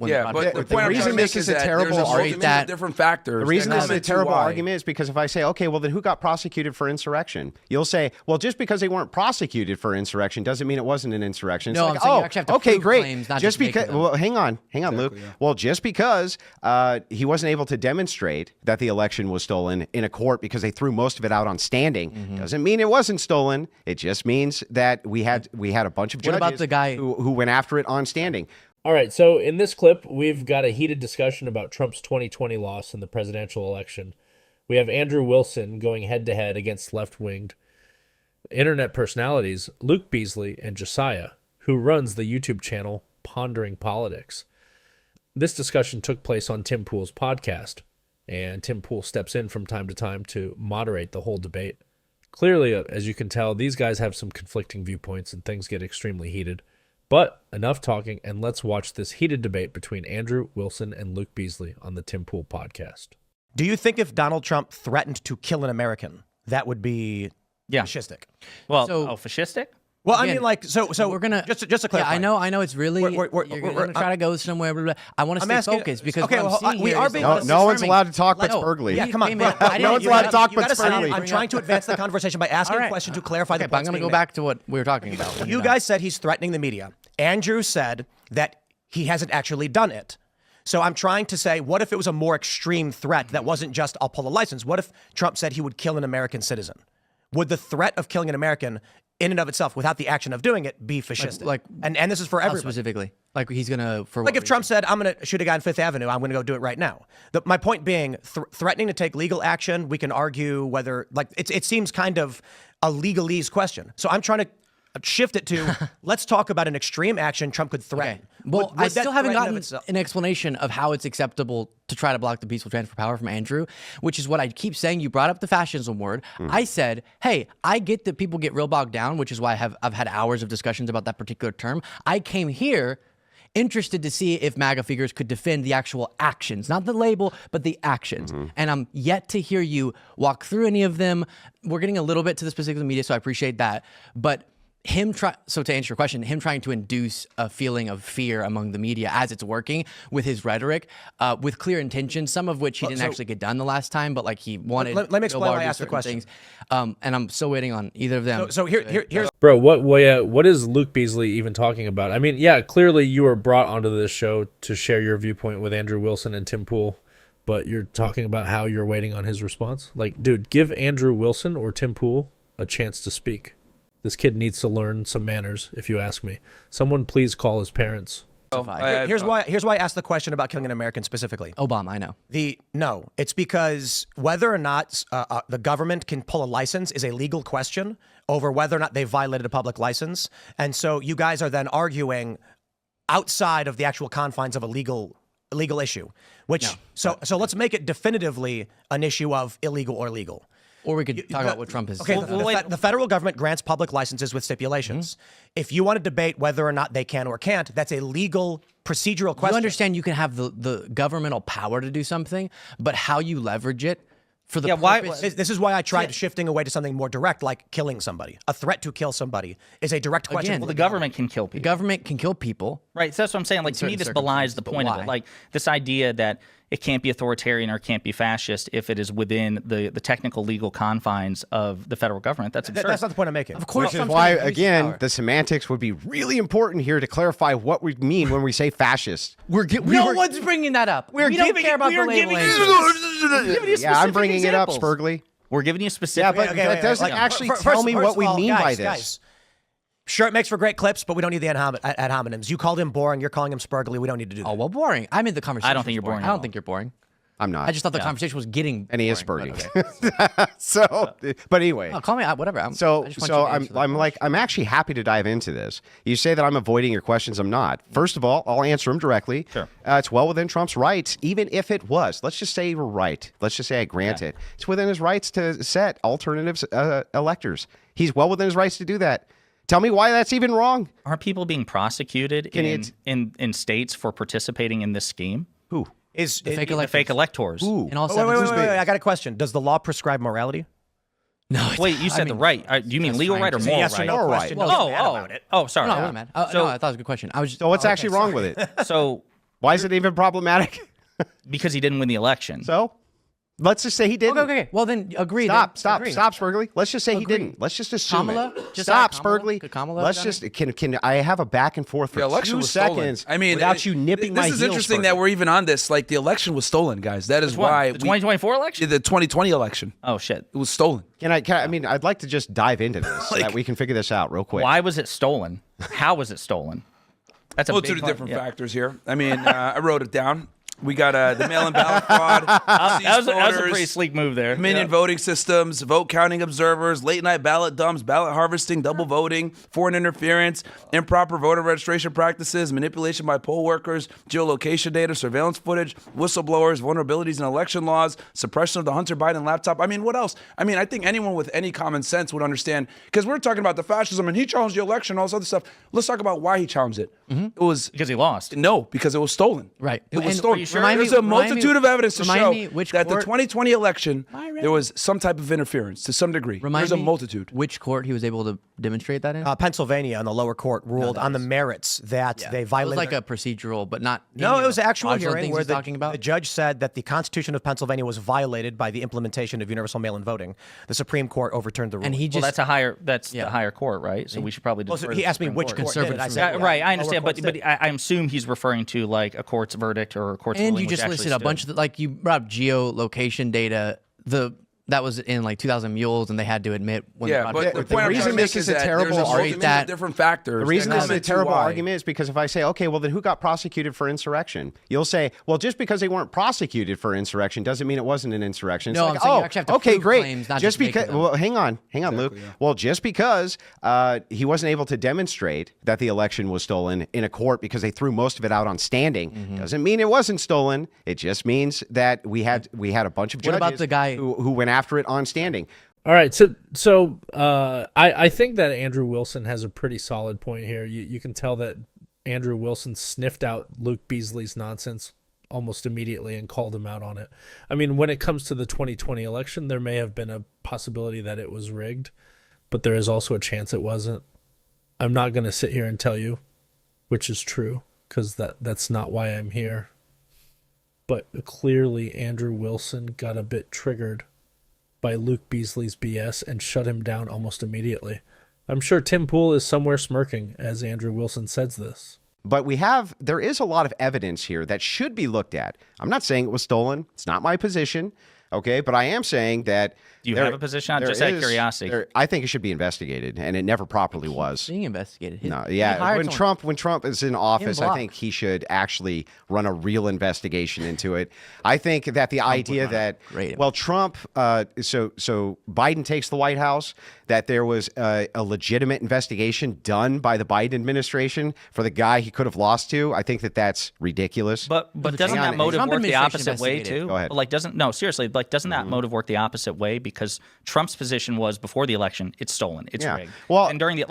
Yeah, but the The reason this is a terrible argument, different factors. the reason this is a terrible argument is because if I say, okay, well then who got prosecuted for insurrection? You'll say, well, just because they weren't prosecuted for insurrection doesn't mean it wasn't an insurrection. It's No, like, I'm saying you actually have to okay, prove great. claims, not just just make because, them. well, hang on, Luke. Yeah. Well, just because he wasn't able to demonstrate that the election was stolen in a court because they threw most of it out on standing doesn't mean it wasn't stolen. It just means that we had a bunch of judges about the guy who went after it on standing. All right, so in this clip, we've got a heated discussion about Trump's 2020 loss in the presidential election. We have Andrew Wilson going head-to-head against left-winged internet personalities Luke Beasley and Josiah, who runs the YouTube channel Pondering Politics. This discussion took place on Tim Pool's podcast, and Tim Pool steps in from time to time to moderate the whole debate. Clearly, as you can tell, these guys have some conflicting viewpoints and things get extremely heated. But enough talking, and let's watch this heated debate between Andrew Wilson and Luke Beasley on the Tim Pool podcast. Do you think if Donald Trump threatened to kill an American, that would be fascistic? Well, fascistic? Well, Again, I mean, like, so we're gonna just to clarify. Yeah, I know. It's really you're gonna try to go somewhere. Blah, blah, blah. I want to stay focused because what I'm seeing we here are is being No one's allowed to talk but No. Spurgley. Yeah, come on. No one's allowed to talk but Spurgley. I'm trying to advance the conversation by asking a question to clarify the but I'm points going to being go made. back to what we were talking about. You guys said he's threatening the media. Andrew said that he hasn't actually done it. So I'm trying to say, what if it was a more extreme threat that wasn't just, I'll pull a license? What if Trump said he would kill an American citizen? Would the threat of killing an American in and of itself, without the action of doing it, be fascistic? And this is for everybody. Specifically. Like he's going to... Like if Trump said, I'm going to shoot a guy on Fifth Avenue, I'm going to go do it right now. My point being, threatening to take legal action, we can argue whether, like, it seems kind of a legalese question. So I'm trying to shift it to, let's talk about an extreme action Trump could threaten. Okay. Well, I still haven't gotten an an explanation of how it's acceptable to try to block the peaceful transfer of power from Andrew, which is what I keep saying. You brought up the fascism word. I said, hey, I get that people get real bogged down, which is why I've had hours of discussions about that particular term. I came here interested to see if MAGA figures could defend the actual actions, not the label, but the actions. And I'm yet to hear you walk through any of them. We're getting a little bit to the specifics of the media, so I appreciate that. But so to answer your question, him trying to induce a feeling of fear among the media as it's working with his rhetoric, with clear intentions, some of which he didn't actually get done the last time, but like he wanted. Let me explain why I asked the question. And I'm still waiting on either of them. So here's Bro, what is Luke Beasley even talking about? I mean, yeah, clearly you were brought onto this show to share your viewpoint with Andrew Wilson and Tim Pool, but you're talking about how you're waiting on his response? Like, dude, give Andrew Wilson or Tim Pool a chance to speak. This kid needs to learn some manners, if you ask me. Someone please call his parents. here's why I asked the question about killing an American specifically. Obama, I know. No, it's because whether or not the government can pull a license is a legal question over whether or not they violated a public license. And so you guys are then arguing outside of the actual confines of a legal issue, which so let's make it definitively an issue of illegal or legal. Or we could talk about what Trump has. Okay, the federal government grants public licenses with stipulations. If you want to debate whether or not they can or can't, that's a legal procedural question. You understand you can have the governmental power to do something, but how you leverage it for the purpose... This is why I tried shifting away to something more direct, like killing somebody. A threat to kill somebody is a direct question. Again, Well, the government can kill people. The government can kill people. Right, so that's what I'm saying. Like, to me, this belies the point of it. Like, this idea that it can't be authoritarian or can't be fascist if it is within the technical legal confines of the federal government. That's absurd. That's not the point I'm making. Of course. Which is why, again, the semantics would be really important here to clarify what we mean when we say fascist. No one's bringing that up. We don't care about the labeling. Yeah, I'm bringing it up, Spurgley. We're giving you specific. Yeah, but that doesn't actually tell me what we mean by this. Guys, sure, it makes for great clips, but we don't need the ad hominems. You called him boring. You're calling him Spurgley. We don't need to do that. Oh, well, boring. I mean, the conversation. I don't think you're boring. I don't think you're boring. I'm not. I just thought the conversation was getting. And he is boring, Spurging. but okay. So, but anyway. Oh, call me out, whatever. I'm actually happy to dive into this. You say that I'm avoiding your questions. I'm not. First of all, I'll answer them directly. Sure. It's well within Trump's rights, even if it was. Let's just say you were right. Let's just say I grant it. It's within his rights to set alternatives electors. He's well within his rights to do that. Tell me why that's even wrong. Aren't people being prosecuted in states for participating in this scheme? Who? The fake electors. Ooh. In all Wait, I got a question. Does the law prescribe morality? No. Wait, you said the right. Do you mean legal right or moral yes right? or no question. Oh, sorry. No, I'm not mad. No, I thought it was a good question. So what's actually wrong with it? So Why is it even problematic? Because he didn't win the election. So let's just say he didn't. Okay. Well, then agree. Stop, Agree. Spurgley. Let's just say he didn't. Let's just assume Kamala? it. Just Stop, add Kamala? Spurgley. Could Kamala Let's have just can I have a back and forth for The election 2 was stolen. seconds I mean, without you nipping my This heels? is interesting that we're even on this. Like, the election was stolen, guys. That is why The 2024 election? the 2020 election. Oh, shit. It was stolen. I mean, I'd like to just dive into this so that we can figure this out real quick. Why was it stolen? How was it stolen? That's a Multitude big of part. different Yeah. factors here. I mean, I wrote it down. We got the mail-in ballot fraud, That was a voters, pretty sleek move there. Dominion voting systems, vote counting observers, late-night ballot dumps, ballot harvesting, double voting, foreign interference, improper voter registration practices, manipulation by poll workers, geolocation data, surveillance footage, whistleblowers, vulnerabilities in election laws, suppression of the Hunter Biden laptop. I mean, what else? I mean, I think anyone with any common sense would understand, because we're talking about the fascism and he challenged the election, all this other stuff. Let's talk about why he challenged it. It was Because he lost. no, because it was stolen. Right. It was And stolen. are you sure? Remind There's me- a multitude of evidence to remind show me which that the court- 2020 election, there was some type of interference to some degree. Remind There's a me multitude. which court he was able to demonstrate that in? Pennsylvania in the lower court ruled on the merits that they It was violated. like a procedural, but not. No, any it of was the an actual fraudulent hearing things where he's talking about. the judge said that the Constitution of Pennsylvania was violated by the implementation of universal mail-in voting. The Supreme Court overturned the ruling. And he Well, just that's the higher court, right? So we should probably Well, defer so to he the asked me Supreme which Court. court did it. I Conservative said, Supreme Right, I lower understand, courts but did. I assume he's referring to like a court's verdict or a court's and ruling, you just which actually listed a bunch stood. of like you brought up geolocation data. That was in like 2,000 mules, and they had to admit when Yeah, they but the brought point I'm reason trying to this make is a that terrible there's a argument- multitude that- of different factors. The reason that this come is a into terrible why. argument is because if I say, okay, well, then who got prosecuted for insurrection? You'll say, well, just because they weren't prosecuted for insurrection doesn't mean it wasn't an insurrection. It's No, like, I'm saying you oh, actually have to okay, prove great. claims, not just just make because, them. well, hang on, Luke. yeah. Well, just because he wasn't able to demonstrate that the election was stolen in a court because they threw most of it out on standing doesn't mean it wasn't stolen. It just means that we had a bunch of What judges about the guy- who went after it on standing. All right, so I think that Andrew Wilson has a pretty solid point here. You can tell that Andrew Wilson sniffed out Luke Beasley's nonsense almost immediately and called him out on it. I mean, when it comes to the 2020 election, there may have been a possibility that it was rigged, but there is also a chance it wasn't. I'm not going to sit here and tell you which is true, because that's not why I'm here. But clearly Andrew Wilson got a bit triggered by Luke Beasley's BS and shut him down almost immediately. I'm sure Tim Pool is somewhere smirking as Andrew Wilson says this. But there is a lot of evidence here that should be looked at. I'm not saying it was stolen. It's not my position. Okay. But I am saying that. Do you have a position on just out of curiosity? I think it should be investigated, and it never properly was. being investigated. No, yeah. When Trump is in office, I block. think he should actually run a real investigation into it. I think that the idea that Trump, so Biden takes the White House, that there was a legitimate investigation done by the Biden administration for the guy he could have lost to. I think that that's ridiculous. But doesn't Hang on, that motive Trump work the administration opposite way investigated. too? Go ahead. Like doesn't that motive work the opposite way? Because Trump's position was before the election, it's stolen, it's rigged. Well, and during the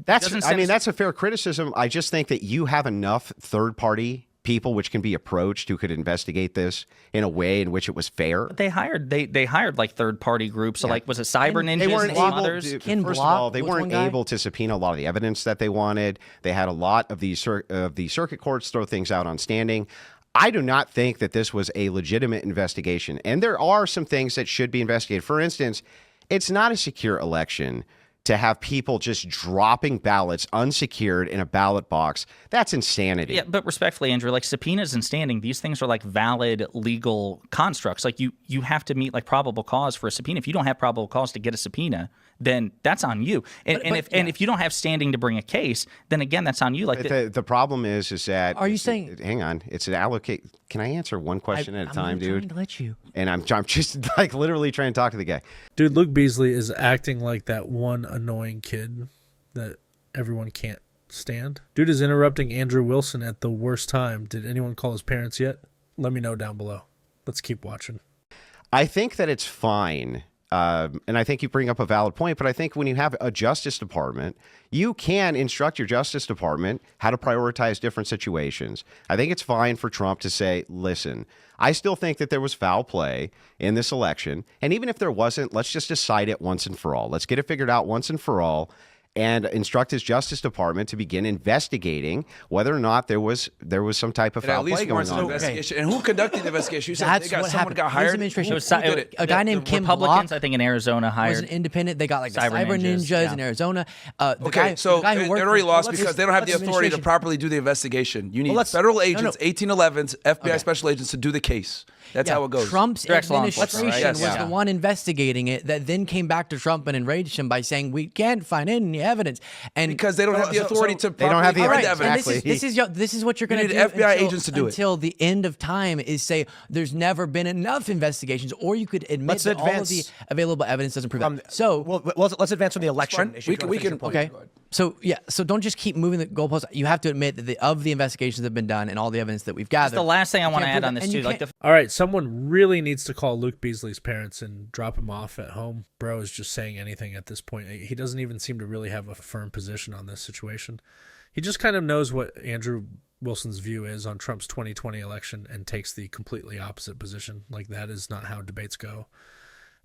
that's a fair criticism. I just think that you have enough third party people which can be approached who could investigate this in a way in which it was fair. they hired like third party groups. So like was it Cyber Ninjas They weren't and some able. others? Ken First of Block all, they was weren't one guy. able to subpoena a lot of the evidence that they wanted. They had a lot of the circuit courts throw things out on standing. I do not think that this was a legitimate investigation, and there are some things that should be investigated. For instance, it's not a secure election to have people just dropping ballots unsecured in a ballot box. That's insanity. Yeah, but respectfully, Andrew, like subpoenas and standing, these things are like valid legal constructs. Like you have to meet like probable cause for a subpoena. If you don't have probable cause to get a subpoena, then that's on you. And if you don't have standing to bring a case, then again, that's on you. Like The problem is that Are you saying- hang on, it's an allocate. Can I answer one question at a time, I'm dude? trying to let you. And I'm just like literally trying to talk to the guy. Dude, Luke Beasley is acting like that one annoying kid that everyone can't stand. Dude is interrupting Andrew Wilson at the worst time. Did anyone call his parents yet? Let me know down below. Let's keep watching. I think that it's fine. And I think you bring up a valid point, but I think when you have a Justice Department, you can instruct your Justice Department how to prioritize different situations. I think it's fine for Trump to say, listen, I still think that there was foul play in this election. And even if there wasn't, let's just decide it once and for all. Let's get it figured out once and for all. and instruct his Justice Department to begin investigating whether or not there was some type of It at foul least play going warrants an on. investigation. And who conducted the investigation? You said That's they got what someone happened. got His hired. administration- Who did it? A guy named Kim Republicans, Block I think, in Arizona was hired an independent. They got like the Cyber cyber ninjas, ninjas yeah. in Arizona. Okay, so the guy who they worked already for- lost let's because just- they don't have the let's authority to administration- properly do the investigation. You need let's- federal agents, no. 1811s, FBI special agents to do the case. That's how it goes. Trump's Direct law enforcement, administration right? was Yes. the one investigating it that then came back to Trump and enraged him by saying we can't find any evidence. And Because they don't have the authority to They don't have the properly all find right, evidence. and this is what you're going to need do. FBI until, agents to do it. until the end of time is say there's never been enough investigations, or you could admit Let's that all of the advance available evidence doesn't prove it. So well, let's advance from the election fine. issue. We if you wanna can- finish your point. okay. Go ahead. So don't just keep moving the goalposts. You have to admit that of the investigations that have been done and all the evidence that we've gathered. the last thing I want to can't add prove on it, this and you too. Like can't- the All right, someone really needs to call Luke Beasley's parents and drop him off at home. Bro is just saying anything at this point. He doesn't even seem to really have a firm position on this situation. He just kind of knows what Andrew Wilson's view is on Trump's 2020 election and takes the completely opposite position. Like, that is not how debates go.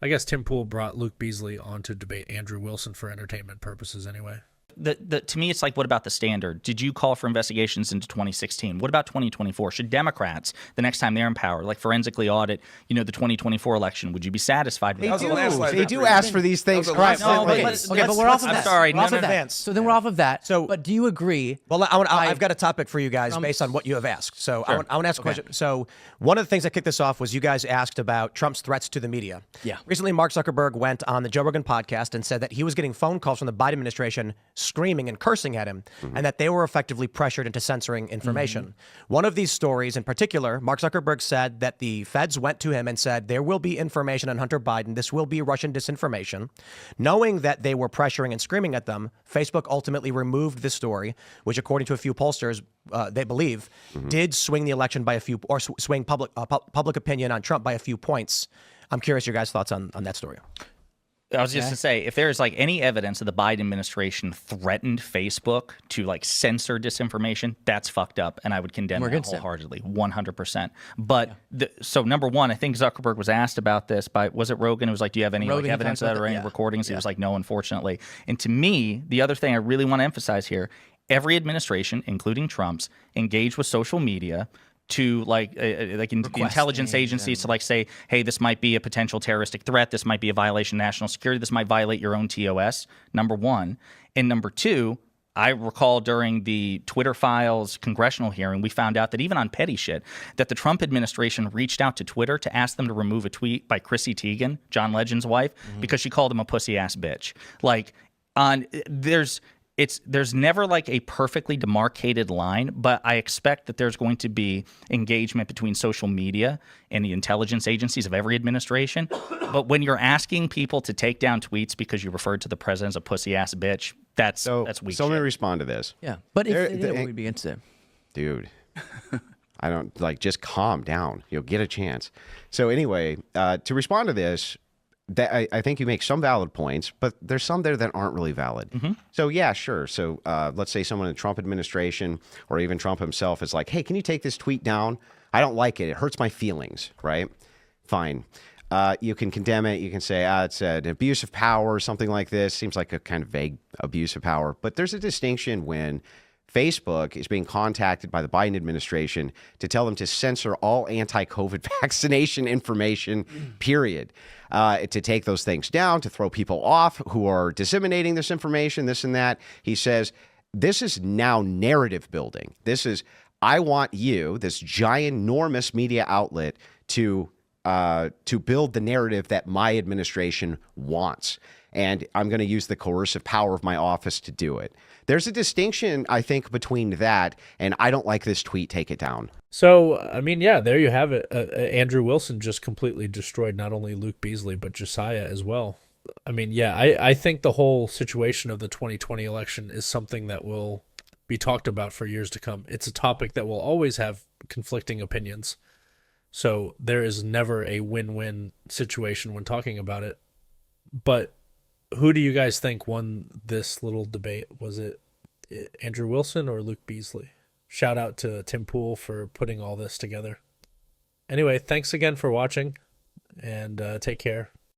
I guess Tim Pool brought Luke Beasley on to debate Andrew Wilson for entertainment purposes anyway. to me, it's like, what about the standard? Did you call for investigations into 2016? What about 2024? Should Democrats, the next time they're in power, like forensically audit, the 2024 election? Would you be satisfied with They that? was a landslide do victory. ask for these things. That was a Christ, landslide okay. victory. Okay, but we're off of I'm that. sorry, We're no, off no, of no. that. Advance. So then we're off of that. So- but do you agree? Well, I've got a topic for you guys based on what you have asked. So I want to ask a question. So one of the things that kicked this off was you guys asked about Trump's threats to the media. Yeah. Recently, Mark Zuckerberg went on the Joe Rogan podcast and said that he was getting phone calls from the Biden administration screaming and cursing at him, and that they were effectively pressured into censoring information. One of these stories in particular, Mark Zuckerberg said that the feds went to him and said, there will be information on Hunter Biden. This will be Russian disinformation. Knowing that they were pressuring and screaming at them, Facebook ultimately removed this story, which according to a few pollsters, they believe, did swing the election by a few, or swing public opinion on Trump by a few points. I'm curious your guys' thoughts on that story. I was just to say, if there's like any evidence that the Biden administration threatened Facebook to like censor disinformation, that's fucked up, and I would condemn that against it. wholeheartedly, 100%. But so number one, I think Zuckerberg was asked about this by, was it Rogan? It was like, do you have any like Rogan evidence of talked that or about any that, yeah. recordings? He was like, no, unfortunately. And to me, the other thing I really want to emphasize here, every administration, including Trump's, engaged with social media to intelligence agencies to like say, hey, this might be a potential terroristic threat, this might be a violation of national security, this might violate your own TOS, number one. And number two, I recall during the Twitter Files congressional hearing, we found out that even on petty shit, that the Trump administration reached out to Twitter to ask them to remove a tweet by Chrissy Teigen, John Legend's wife, because she called him a pussy ass bitch. Like, there's never like a perfectly demarcated line, but I expect that there's going to be engagement between social media and the intelligence agencies of every administration. But when you're asking people to take down tweets because you referred to the president as a pussy ass bitch, that's weak. So let me shit. respond to this. Yeah, but if they did, the- we'd be against it. Dude, I don't just calm down. You'll get a chance. So anyway, to respond to this, that I think you make some valid points, but there's some there that aren't really valid. So yeah, sure. So let's say someone in the Trump administration or even Trump himself is like, hey, can you take this tweet down? I don't like it. It hurts my feelings, right? Fine. You can condemn it. You can say, it's an abuse of power or something like this. Seems like a kind of vague abuse of power. But there's a distinction when Facebook is being contacted by the Biden administration to tell them to censor all anti-COVID vaccination information, period. To take those things down, to throw people off who are disseminating this information, this and that. He says, this is now narrative building. This is, I want you, this giant, enormous media outlet, to build the narrative that my administration wants. And I'm going to use the coercive power of my office to do it. There's a distinction, I think, between that and I don't like this tweet, take it down. So, I mean, yeah, there you have it. Andrew Wilson just completely destroyed not only Luke Beasley, but Josiah as well. I mean, yeah, I think the whole situation of the 2020 election is something that will be talked about for years to come. It's a topic that will always have conflicting opinions. So there is never a win-win situation when talking about it. But who do you guys think won this little debate? Was it Andrew Wilson or Luke Beasley? Shout out to Tim Pool for putting all this together. Anyway, thanks again for watching, and take care.